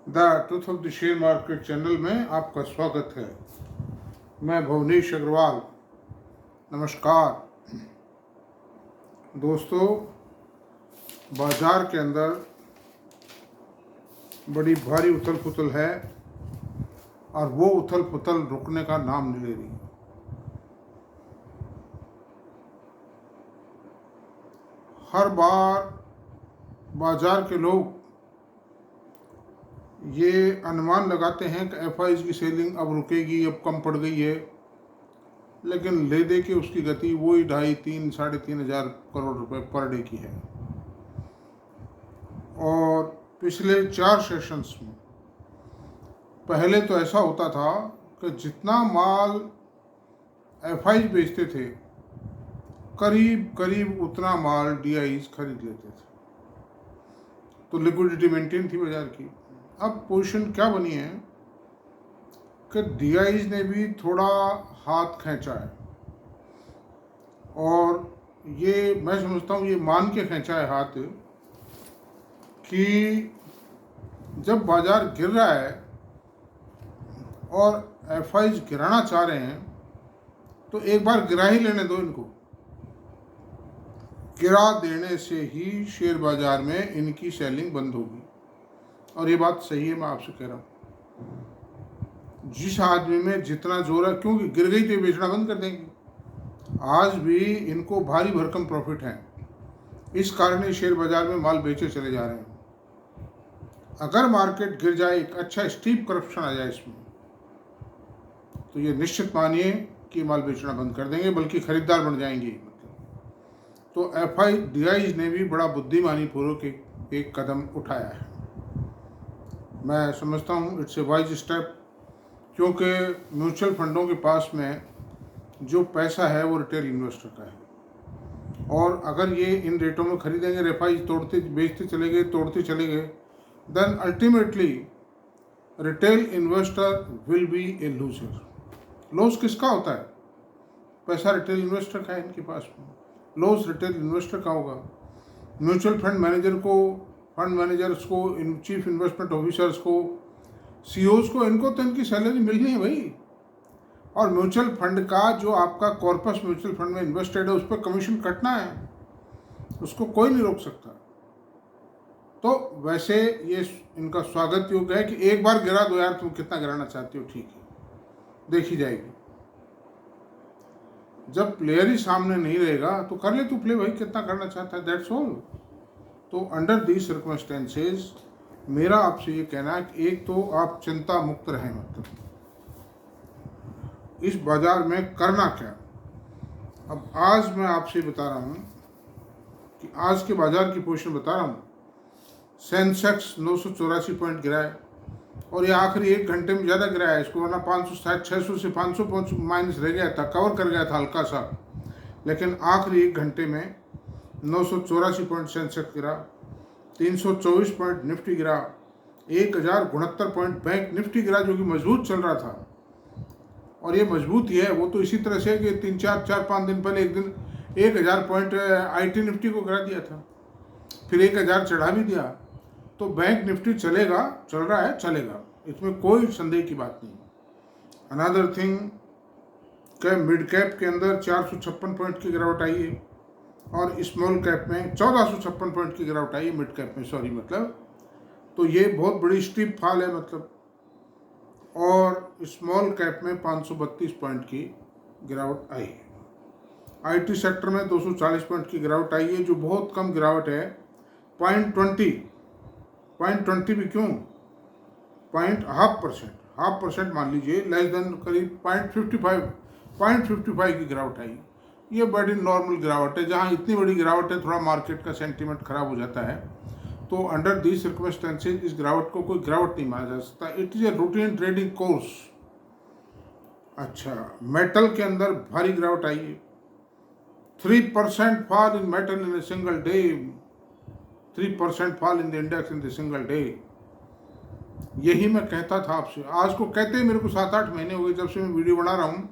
The truth of the share market channel में आपका स्वागत है। मैं भुवनेश अग्रवाल। नमस्कार दोस्तों, बाजार के अंदर बड़ी भारी उथल पुथल है और वो उथल पुथल रुकने का नाम नहीं ले रही। हर बार बाजार के लोग ये अनुमान लगाते हैं कि एफआईज की सेलिंग अब रुकेगी, अब कम पड़ गई है, लेकिन ले दे के उसकी गति वही 2,500-3,500 करोड़ रुपए पर डे की है। और पिछले 4 सेशंस में पहले तो ऐसा होता था कि जितना माल एफआईज बेचते थे करीब करीब उतना माल डीआईज खरीद लेते थे, तो लिक्विडिटी मेंटेन थी बाजार की। अब पोजीशन क्या बनी है कि डीआईज ने भी थोड़ा हाथ खींचा है, और ये मैं समझता हूँ ये मान के खींचा है हाथ कि जब बाजार गिर रहा है और एफआईज गिराना चाह रहे हैं तो एक बार गिरा ही लेने दो इनको। गिरा देने से ही शेयर बाजार में इनकी सेलिंग बंद होगी, और ये बात सही है, मैं आपसे कह रहा हूँ। जिस आदमी में जितना जोर है, क्योंकि गिर गई तो ये बेचना बंद कर देंगे। आज भी इनको भारी भरकम प्रॉफिट है, इस कारण ही शेयर बाजार में माल बेचे चले जा रहे हैं। अगर मार्केट गिर जाए, एक अच्छा स्टीप करप्शन आ जाए इसमें, तो ये निश्चित मानिए कि माल बेचना बंद कर देंगे, बल्कि खरीदार बन जाएंगे। तो एफआई डीआईज ने भी बड़ा बुद्धिमानी पूर्वक एक कदम उठाया है। मैं समझता हूँ इट्स ए वाइज स्टेप, क्योंकि म्यूचुअल फंडों के पास में जो पैसा है वो रिटेल इन्वेस्टर का है, और अगर ये इन रेटों में खरीदेंगे, एफआईज तोड़ते बेचते चले गए, तोड़ते चले गए, then ultimately retail investor will be a loser. Loss किसका होता है? पैसा रिटेल इन्वेस्टर का है इनके पास में, लॉस रिटेल इन्वेस्टर का होगा। म्यूचुअल फंड मैनेजर को, फंड मैनेजर्स को, चीफ इन्वेस्टमेंट ऑफिसर्स को, सीईओज को, इनको तो इनकी सैलरी मिलनी है भाई। और म्यूचुअल फंड का जो आपका कॉर्पस म्यूचुअल फंड में इन्वेस्टेड है उस पर कमीशन कटना है, उसको कोई नहीं रोक सकता। तो वैसे ये इनका स्वागत योग्य है कि एक बार गिरा दो यार, तुम कितना गिराना चाहते हो, ठीक है, देखी जाएगी। जब प्लेयर ही सामने नहीं रहेगा तो कर ले तू प्ले भाई, कितना करना चाहता है, दैट्स ऑल। तो अंडर दीज सर्कमस्टेंसेज मेरा आपसे ये कहना है कि एक तो आप चिंता मुक्त रहें, मतलब इस बाजार में करना क्या। अब आज मैं आपसे बता रहा हूँ कि आज के बाजार की पोजीशन बता रहा हूँ। सेंसेक्स 984 पॉइंट गिरा है, और ये आखिरी 1 घंटे में ज़्यादा गिरा है इसको, वरना 600 से 500 पॉइंट माइनस रह गया था, कवर कर गया था हल्का सा, लेकिन आखिरी 1 घंटे में 984 पॉइंट सेंसेक्स गिरा, 324 पॉइंट निफ्टी गिरा, 1069 पॉइंट बैंक निफ्टी गिरा, जो कि मजबूत चल रहा था। और ये मजबूत ही है, वो तो इसी तरह से कि 3-4-5 दिन पहले एक दिन 1000 पॉइंट आईटी निफ्टी को गिरा दिया था, फिर 1000 चढ़ा भी दिया। तो बैंक निफ्टी चलेगा, चल रहा है, चलेगा, इसमें कोई संदेह की बात नहीं। अनदर थिंग कि मिड कैप के अंदर 456 पॉइंट की गिरावट आई है, और स्मॉल कैप में 1456 पॉइंट की गिरावट आई है, मिड कैप में सॉरी, मतलब तो ये बहुत बड़ी स्टीप फॉल है मतलब। और स्मॉल कैप में 532 पॉइंट की गिरावट आई है। आईटी सेक्टर में 240 पॉइंट की गिरावट आई है, जो बहुत कम गिरावट है। 0.20 भी क्यों, 0.5% मान लीजिए, लेस देन करीब 0.55 की गिरावट आई। ये बड़ी नॉर्मल गिरावट है। जहाँ इतनी बड़ी गिरावट है थोड़ा मार्केट का सेंटीमेंट खराब हो जाता है, तो अंडर दीज सर्कमस्टेंसेज इस गिरावट को कोई गिरावट नहीं माना जा सकता। It is a routine trading course. अच्छा, मेटल के अंदर भारी गिरावट आई है, 3% fall in metal in a single day, 3% fall in the index in the single day. यही मैं कहता था आपसे, आज को कहते ही मेरे को 7-8 महीने हो गए, जब से मैं वीडियो बना रहा हूँ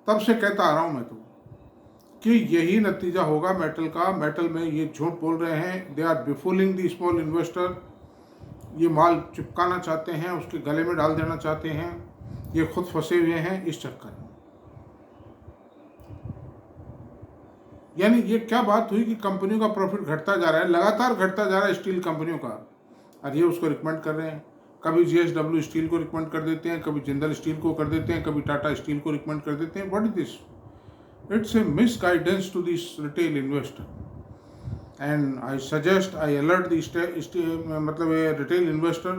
तब से कहता आ रहा हूँ मैं तो, कि यही नतीजा होगा मेटल का। मेटल में ये झूठ बोल रहे हैं, they are befooling the small investor, ये माल चिपकाना चाहते हैं, उसके गले में डाल देना चाहते हैं, ये खुद फंसे हुए हैं इस चक्कर में। यानी ये क्या बात हुई कि कंपनियों का प्रॉफिट घटता जा रहा है, लगातार घटता जा रहा है स्टील कंपनियों का, और ये उसको रिकमेंड कर रहे हैं। कभी JSW स्टील को रिकमेंड कर देते हैं, कभी जिंदल स्टील को कर देते हैं, कभी टाटा स्टील को रिकमेंड कर देते हैं। What is this? It's a misguidance to this retail investor, and I suggest, I alert मतलब a retail investor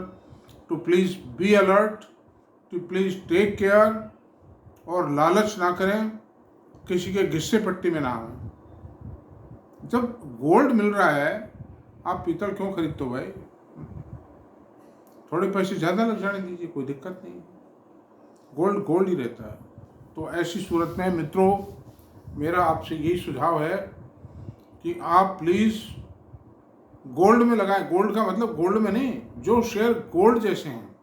to please be alert, to please take care, और लालच ना करें, किसी के गिस्से पट्टी में ना आए। जब गोल्ड मिल रहा है, आप पीतल क्यों खरीदते हो भाई? थोड़े पैसे ज़्यादा लग जाने दीजिए, कोई दिक्कत नहीं, गोल्ड गोल्ड ही रहता है। तो ऐसी सूरत में मित्रों, मेरा आपसे यही सुझाव है कि आप प्लीज़ गोल्ड में लगाएं। गोल्ड का मतलब गोल्ड में नहीं, जो शेयर गोल्ड जैसे हैं,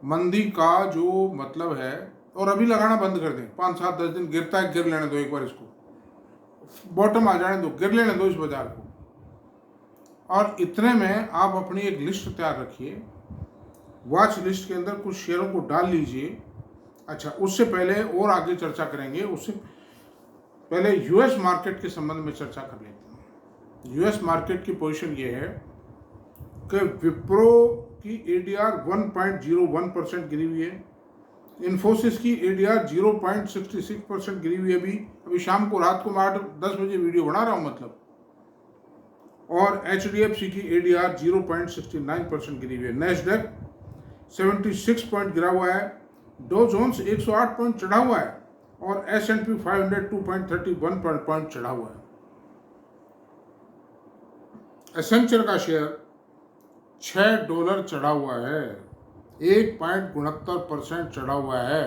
मंदी का जो मतलब है, और अभी लगाना बंद कर दें। 5, 7, 10 दिन गिरता है, गिर लेने दो, एक बार इसको बॉटम आ जाने दो, गिर लेने दो इस बाजार को। और इतने में आप अपनी एक लिस्ट तैयार रखिए, वॉच लिस्ट के अंदर कुछ शेयरों को डाल लीजिए। अच्छा, उससे पहले और आगे चर्चा करेंगे, उससे पहले यूएस मार्केट के संबंध में चर्चा कर लेते हैं। यूएस मार्केट की पोजीशन ये है कि विप्रो की ADR 1.01% गिरी हुई है, इन्फोसिस की ADR 0.66% गिरी हुई है। अभी शाम को, रात को मैं 8-10 बजे वीडियो बना रहा हूँ मतलब। और HDFC की ADR 0.69% गिरी हुई है। नेस्डैक 76 पॉइंट गिरा हुआ है, डो जोन्स 108 पॉइंट चढ़ा हुआ है, और S&P 500 2.31 पॉइंट चढ़ा हुआ है। एसेंचर का शेयर $6 चढ़ा हुआ है, 1.69% चढ़ा हुआ है।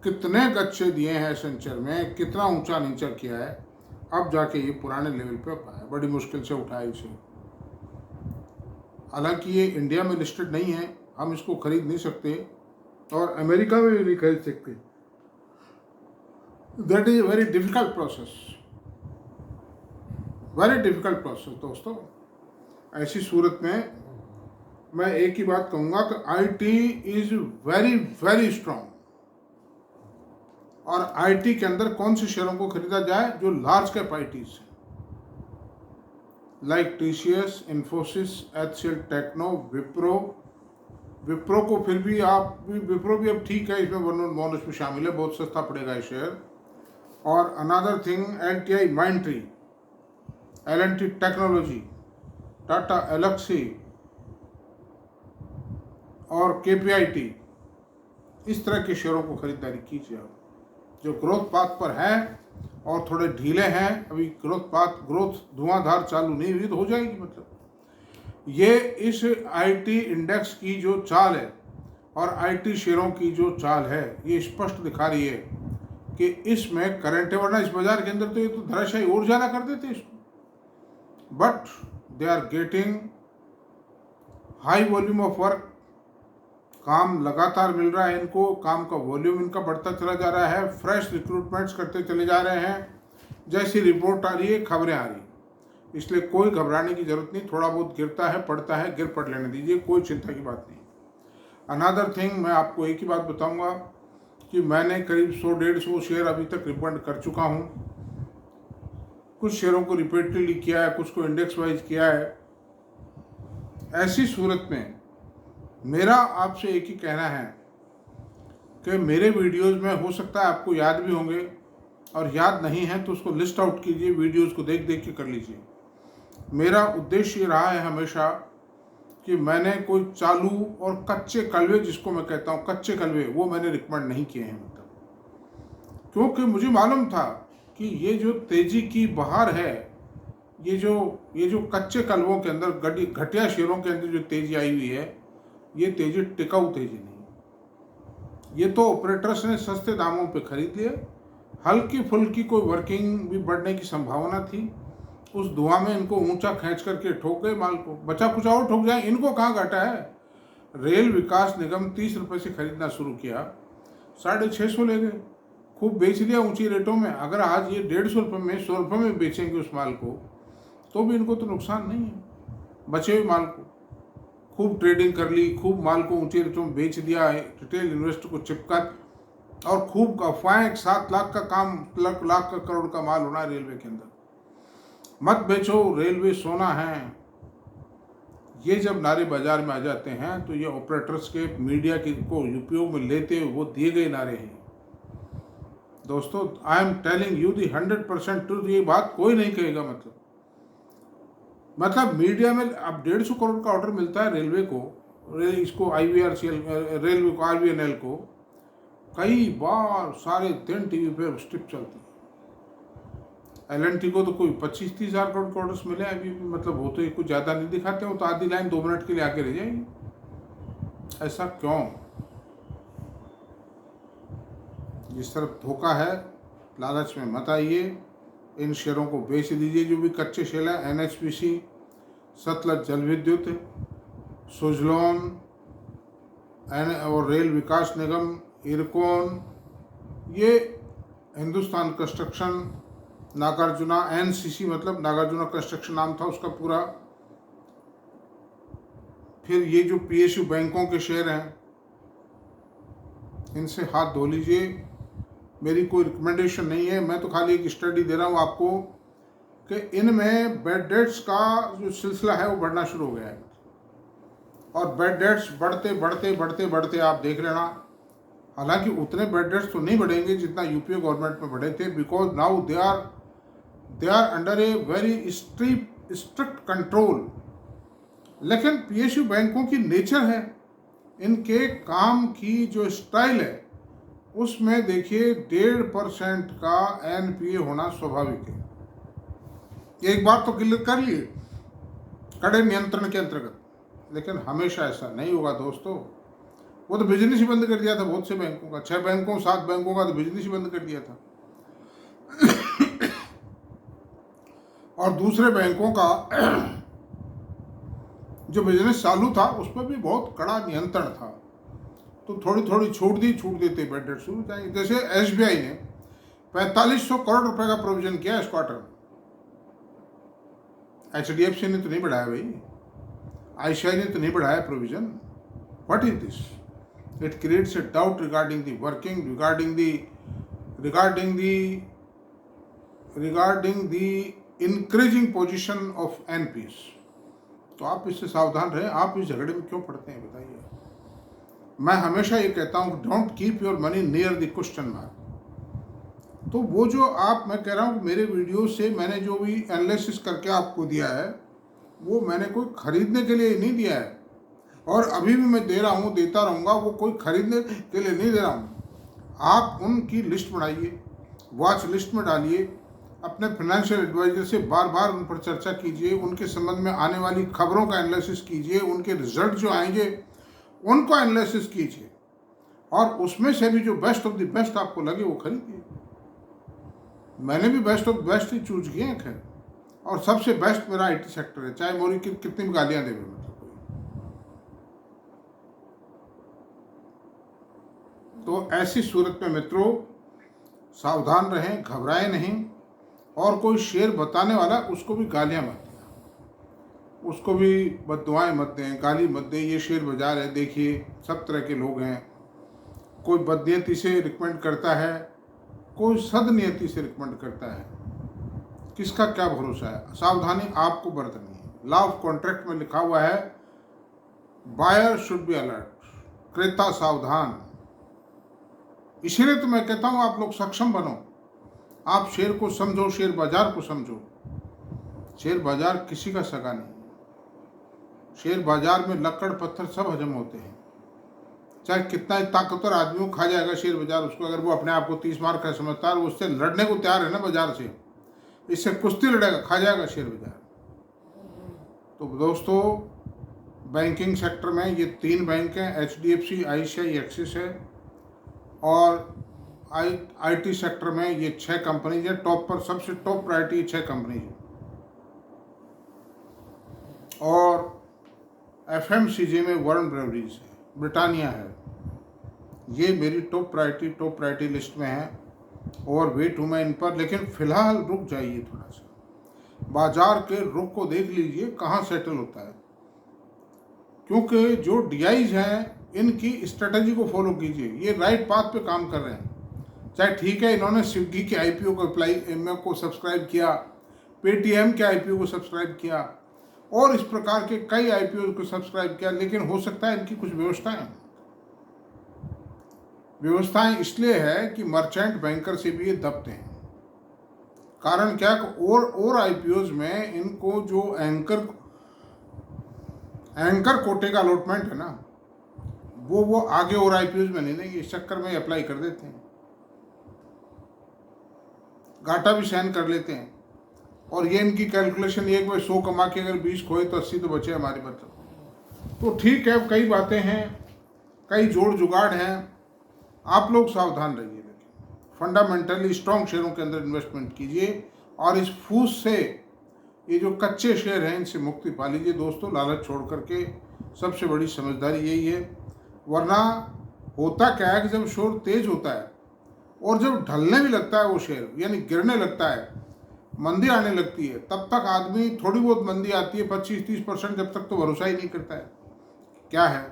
कितने गच्छे दिए हैं एसेंचर में, कितना ऊंचा नीचा किया है, अब जाके ये पुराने लेवल पे पाया, बड़ी मुश्किल से उठाया इसे। हालांकि ये इंडिया में लिस्टेड नहीं है, हम इसको खरीद नहीं सकते, और अमेरिका में भी नहीं खरीद सकते। That is a very difficult process, very difficult process दोस्तों। ऐसी सूरत में मैं एक ही बात कहूँगा कि IT is very very strong. और IT के अंदर कौन से शेयरों को खरीदा जाए? जो लार्ज कैप ITs हैं, like TCS, Infosys, HCL techno, Wipro को फिर भी विप्रो भी अब ठीक है, इसमें बोनस भी शामिल है, बहुत सस्ता पड़ेगा ये शेयर। और another thing, LTI Mindtree, L&T technology, Tata Elxsi और KPIT, इस तरह के शेयरों को खरीदारी कीजिए आप, जो ग्रोथ पाथ पर हैं और थोड़े ढीले हैं। अभी ग्रोथ धुआंधार चालू नहीं हुई तो हो जाएगी। मतलब ये इस IT इंडेक्स की जो चाल है और IT शेयरों की जो चाल है, ये स्पष्ट दिखा रही है कि इसमें करंट है, वरना इस बाजार के अंदर तो ये तो धराशायी और ज़्यादा कर देते इसको। But they are getting high volume of work, काम लगातार मिल रहा है इनको, काम का वॉल्यूम इनका बढ़ता चला जा रहा है, फ्रेश रिक्रूटमेंट्स करते चले जा रहे हैं, जैसी रिपोर्ट आ रही है, खबरें आ रही हैं। इसलिए कोई घबराने की जरूरत नहीं, थोड़ा बहुत गिरता है, पड़ता है, गिर पड़ लेने दीजिए, कोई चिंता की बात नहीं। अनदर थिंग, मैं आपको एक ही बात बताऊंगा कि मैंने करीब 100-150 शेयर अभी तक रिकमेंड कर चुका हूं। कुछ शेयरों को रिपीटेडली किया है, कुछ को इंडेक्स वाइज किया है। ऐसी सूरत में मेरा आपसे एक ही कहना है कि मेरे वीडियोस में हो सकता है आपको याद भी होंगे, और याद नहीं है तो उसको लिस्ट आउट कीजिए, वीडियोस को देख देख के कर लीजिए। मेरा उद्देश्य ये रहा है हमेशा कि मैंने कोई चालू और कच्चे कलवे, जिसको मैं कहता हूँ कच्चे कलवे, वो मैंने रिकमेंड नहीं किए हैं। मतलब क्योंकि मुझे मालूम था कि ये जो तेजी की बहार है, ये जो कच्चे कलवों के अंदर, घटिया शेयरों के अंदर जो तेजी आई हुई है, ये तेजी टिकाऊ तेजी नहीं। ये तो ऑपरेटर्स ने सस्ते दामों पे खरीद लिए, हल्की फुल्की कोई वर्किंग भी बढ़ने की संभावना थी, उस धुआं में इनको ऊंचा खींच करके ठोक गए माल को, बचा कुछ और ठोक जाए, इनको कहाँ घाटा है। रेल विकास निगम 30 रुपये से खरीदना शुरू किया, 650 ले गए, खूब बेच लिया ऊंची रेटों में। अगर आज ये 150 रुपये में, 100 रुपये में बेचेंगे उस माल को, तो भी इनको तो नुकसान नहीं है बचे हुए माल को। खूब ट्रेडिंग कर ली, खूब माल को ऊंचे रेटों में बेच दिया है, रिटेल इन्वेस्टर को चिपका, और खूब अफवाहें 7 लाख का काम, लाख का करोड़ का माल होना है रेलवे के अंदर, मत बेचो रेलवे सोना है। ये जब नारे बाजार में आ जाते हैं तो ये ऑपरेटर्स के मीडिया को उपयोग में लेते हुए वो दिए गए नारे हैं। दोस्तों, I am telling you the 100% truth, ये बात कोई नहीं कहेगा। मतलब मीडिया में अब 150 करोड़ का ऑर्डर मिलता है रेलवे को, इसको IVRCL रेलवे को, RVNL को, कई बार सारे दिन टीवी पे स्ट्रिप चलती है। LNT को तो कोई 25-30 हज़ार करोड़ के ऑर्डर्स मिले अभी, मतलब वो तो कुछ ज़्यादा नहीं दिखाते हो, तो आधी लाइन 2 मिनट के लिए आके रह जाएगी। ऐसा क्यों? जिस तरफ धोखा है, लालच में मत आइए, इन शेयरों को बेच दीजिए जो भी कच्चे शेयर है। NHPC, सतलज जल विद्युत, सुजलॉन और रेल विकास निगम, इरकॉन, ये हिंदुस्तान कंस्ट्रक्शन, नागार्जुना, NCC मतलब नागार्जुना कंस्ट्रक्शन नाम था उसका पूरा। फिर ये जो PSU बैंकों के शेयर हैं, इनसे हाथ धो लीजिए। मेरी कोई रिकमेंडेशन नहीं है, मैं तो खाली एक स्टडी दे रहा हूँ आपको कि इनमें बैड डेट्स का जो सिलसिला है वो बढ़ना शुरू हो गया है, और बैड डेट्स बढ़ते बढ़ते बढ़ते बढ़ते आप देख लेना। हालांकि उतने बैड डेट्स तो नहीं बढ़ेंगे जितना UPA गवर्नमेंट में बढ़े थे, because now they are under a very strict control. लेकिन PSU बैंकों की नेचर है, इनके काम की जो स्टाइल है उसमें देखिए 1.5% का NPA होना स्वाभाविक है। एक बार तो क्लियर कर लिए कड़े नियंत्रण के अंतर्गत, लेकिन हमेशा ऐसा नहीं होगा दोस्तों। वो तो बिजनेस ही बंद कर दिया था बहुत से बैंकों का, 6 बैंकों 7 बैंकों का तो बिजनेस ही बंद कर दिया था। और दूसरे बैंकों का जो बिजनेस चालू था उस पर भी बहुत कड़ा नियंत्रण था, तो थोड़ी थोड़ी छूट देते बैड डेट शुरू जाएंगे। जैसे SBI ने 4500 करोड़ रुपए का प्रोविजन किया इस क्वार्टर में। HDFC ने तो नहीं बढ़ाया भाई, ICICI ने तो नहीं बढ़ाया provision. What is this? It creates a doubt regarding the working, regarding the increasing position of NPS। तो आप इससे सावधान रहें। आप इस झगड़े में क्यों पड़ते हैं बताइए? मैं हमेशा ये कहता हूँ, don't keep your money near the question mark. तो वो जो मैं कह रहा हूँ, मेरे वीडियो से मैंने जो भी एनालिसिस करके आपको दिया है वो मैंने कोई खरीदने के लिए नहीं दिया है, और अभी भी मैं दे रहा हूँ, देता रहूँगा। वो कोई खरीदने के लिए नहीं दे रहा हूँ। आप उनकी लिस्ट बनाइए, वॉच लिस्ट में डालिए, अपने फाइनेंशियल एडवाइजर से बार बार उन पर चर्चा कीजिए, उनके संबंध में आने वाली खबरों का एनालिसिस कीजिए, उनके रिजल्ट जो आएंगे उनको एनालिसिस कीजिए, और उसमें से भी जो बेस्ट ऑफ द बेस्ट आपको लगे वो खरीदिए। मैंने भी best of best he choose किए हैं खैर, और सबसे बेस्ट मेरा IT सेक्टर है, चाहे मोदी की कितनी भी गालियां देवे। मतलब तो ऐसी सूरत में मित्रों सावधान रहें, घबराएं नहीं, और कोई शेयर बताने वाला उसको भी गालियां मत दें, उसको भी बददुआएं मत दें, गाली मत दें। ये शेयर बाजार है, देखिए सब तरह के लोग हैं, कोई बदनीयती से रिकमेंड करता है, कोई सदनीयती से रिकमेंड करता है, किसका क्या भरोसा है? सावधानी आपको बरतनी है। लॉ ऑफ कॉन्ट्रैक्ट में लिखा हुआ है, बायर शुड बी अलर्ट, क्रेता सावधान। इसीलिए तो मैं कहता हूं आप लोग सक्षम बनो, आप शेयर को समझो, शेयर बाजार को समझो। शेयर बाजार किसी का सगा नहीं, शेयर बाजार में लक्कड़ पत्थर सब हजम होते हैं। चाहे कितना ही ताकतवर आदमी खा जाएगा शेयर बाजार उसको, अगर वो अपने आप को 30 मार का समझता है, वो उससे लड़ने को तैयार है ना बाजार से, इससे कुश्ती लड़ेगा, खा जाएगा शेयर बाजार। तो दोस्तों, बैंकिंग सेक्टर में ये 3 बैंक हैं, HDFC, ICICI, एक्सिस है, और IT सेक्टर में ये 6 कंपनीज है। टॉप पर सबसे टॉप प्रायोरिटी 6 कंपनीज है, और FMCG में वरुण ब्रेवरीज है, ब्रिटानिया है। ये मेरी टॉप प्रायोरिटी लिस्ट में है, और वेट हूँ मैं इन पर। लेकिन फिलहाल रुक जाइए, थोड़ा सा बाजार के रुख को देख लीजिए कहाँ सेटल होता है, क्योंकि जो डीआईज हैं इनकी स्ट्रेटजी को फॉलो कीजिए, ये राइट पाथ पे काम कर रहे हैं। चाहे ठीक है इन्होंने स्विगी के आईपीओ को को सब्सक्राइब किया, पेटीएम के आईपीओ को सब्सक्राइब किया और इस प्रकार के कई आईपीओ को सब्सक्राइब किया, लेकिन हो सकता है इनकी कुछ व्यवस्थाएं इसलिए है कि मर्चेंट बैंकर से भी ये दबते हैं। कारण क्या, और आईपीओज में इनको जो एंकर कोटे का अलॉटमेंट है ना, वो आगे और आईपीओज में नहीं देंगे, इस चक्कर में अप्लाई कर देते हैं, घाटा भी सहन कर लेते हैं। और ये इनकी कैलकुलेशन ये कि भाई 100 कमा के अगर 20 खोए तो 80 तो बचे हमारे मतलब। तो ठीक है, कई बातें हैं, कई जोड़ जुगाड़ हैं, आप लोग सावधान रहिए। लेकिन फंडामेंटली स्ट्रॉन्ग शेयरों के अंदर इन्वेस्टमेंट कीजिए और इस फूस से, ये जो कच्चे शेयर हैं इनसे मुक्ति पा लीजिए दोस्तों। लालच छोड़ करके सबसे बड़ी समझदारी यही है। वरना होता क्या है कि जब शोर तेज होता है और जब ढलने भी लगता है वो शेयर, यानी गिरने लगता है, मंदी आने लगती है, तब तक आदमी, थोड़ी बहुत मंदी आती है 25-30%, जब तक तो भरोसा ही नहीं करता है। क्या है,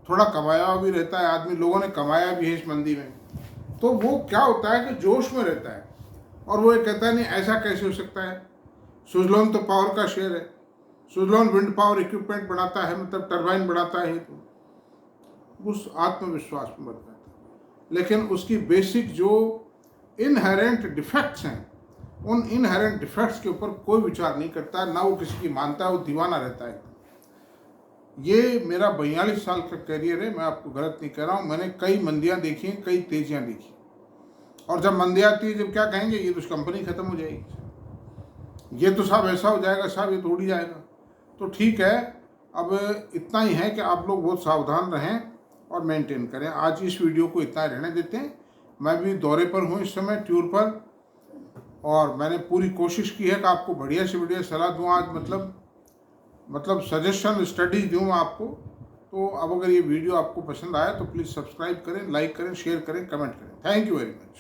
थोड़ा कमाया भी रहता है आदमी, लोगों ने कमाया भी है इस मंदी में, तो वो क्या होता है कि जोश में रहता है और वो ये कहता है नहीं ऐसा कैसे हो सकता है, सुजलॉन तो पावर का शेयर है, सुजलॉन विंड पावर इक्विपमेंट बनाता है, मतलब टरबाइन बनाता है, तो उस आत्मविश्वास में बढ़ जाता है। लेकिन उसकी बेसिक जो इनहेरेंट डिफेक्ट्स हैं, उन इनहेरेंट डिफेक्ट्स के ऊपर कोई विचार नहीं करता, ना वो किसी की मानता है, वो दीवाना रहता है। ये मेरा 42 साल का करियर है, मैं आपको गलत नहीं कह रहा हूँ। मैंने कई मंदियाँ देखी हैं, कई तेजियाँ देखी, और जब मंदी आती है, जब क्या कहेंगे, ये तो कंपनी खत्म हो जाएगी, ये तो साहब ऐसा हो जाएगा, साहब ये तो उड़ जाएगा। तो ठीक है, अब इतना ही है कि आप लोग बहुत सावधान रहें और मेंटेन करें। आज इस वीडियो को इतना रहने देते हैं। मैं भी दौरे पर हूँ इस समय, टूर पर, और मैंने पूरी कोशिश की है कि आपको बढ़िया से बढ़िया सलाह दूँ आज, मतलब सजेशन स्टडी दूँ आपको। तो अब अगर ये वीडियो आपको पसंद आया तो प्लीज़ सब्सक्राइब करें, लाइक करें, शेयर करें, कमेंट करें। Thank you very much.